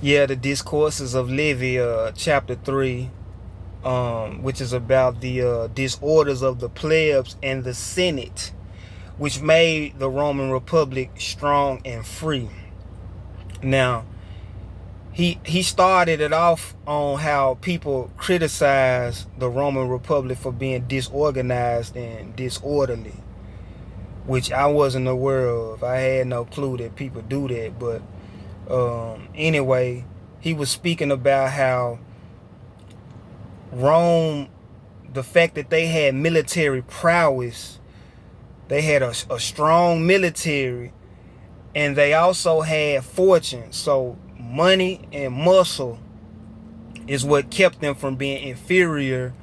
Yeah, the Discourses of Livy, chapter 3, which is about the disorders of the plebs and the Senate, which made the Roman Republic strong and free. Now, he started it off on how people criticize the Roman Republic for being disorganized and disorderly, which I wasn't aware of. I had no clue that people do that. But anyway, he was speaking about how Rome, the fact that they had military prowess, they had a strong military, and they also had fortune. So money and muscle is what kept them from being inferior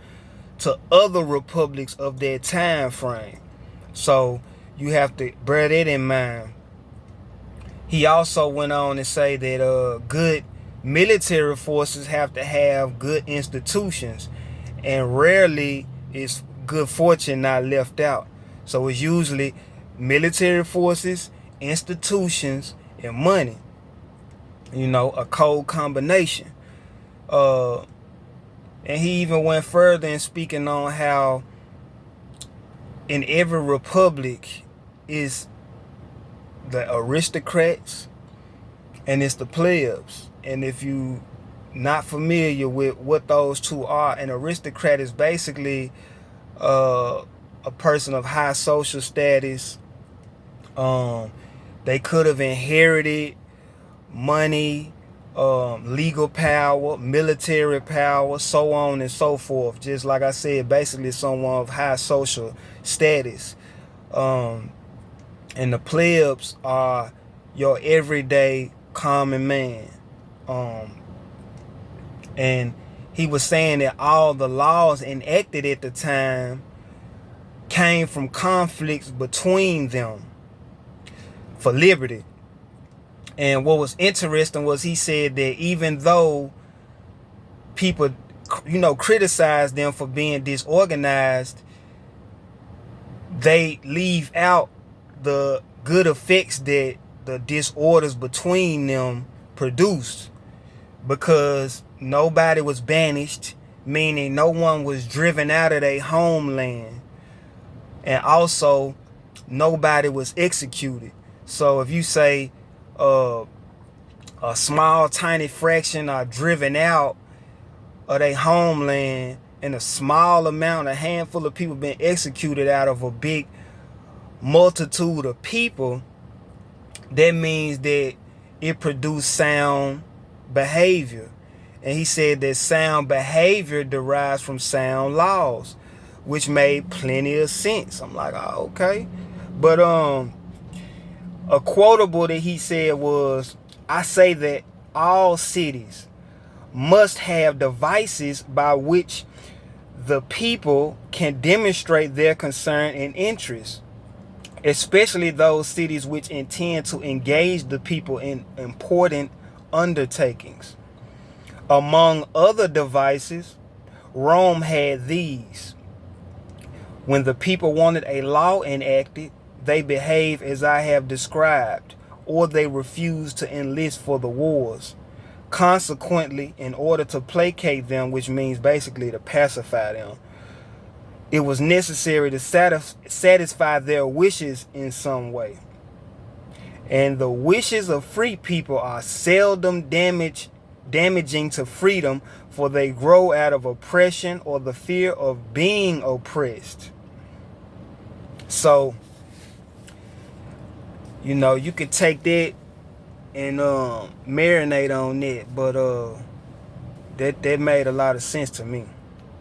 to other republics of their time frame. So you have to bear that in mind. He also went on to say that good military forces have to have good institutions, and rarely is good fortune not left out. So it's usually military forces, institutions, and money. A cold combination. And he even went further in speaking on how in every republic is the aristocrats and it's the plebs. And if you not familiar with what those two are, an aristocrat is basically a person of high social status. They could have inherited money, legal power, military power, so on and so forth. Just like I said, basically someone of high social status. And the plebs are your everyday common man. And he was saying that all the laws enacted at the time came from conflicts between them for liberty. And what was interesting was he said that even though people, criticize them for being disorganized, they leave out the good effects that the disorders between them produced, because nobody was banished, meaning no one was driven out of their homeland, and also nobody was executed. So if you say a small tiny fraction are driven out of their homeland and a small amount, a handful of people being executed out of a big multitude of people, that means that it produced sound behavior. And he said that sound behavior derives from sound laws, which made plenty of sense. I'm like, oh, okay. But a quotable that he said was, I say that all cities must have devices by which the people can demonstrate their concern and interest, especially those cities which intend to engage the people in important undertakings. Among other devices, Rome had these. When the people wanted a law enacted, they behaved as I have described, or they refused to enlist for the wars. Consequently, in order to placate them, which means basically to pacify them, it was necessary to satisfy their wishes in some way. And the wishes of free people are seldom damaging to freedom, for they grow out of oppression or the fear of being oppressed. So, you could take that and marinate on it, but that made a lot of sense to me.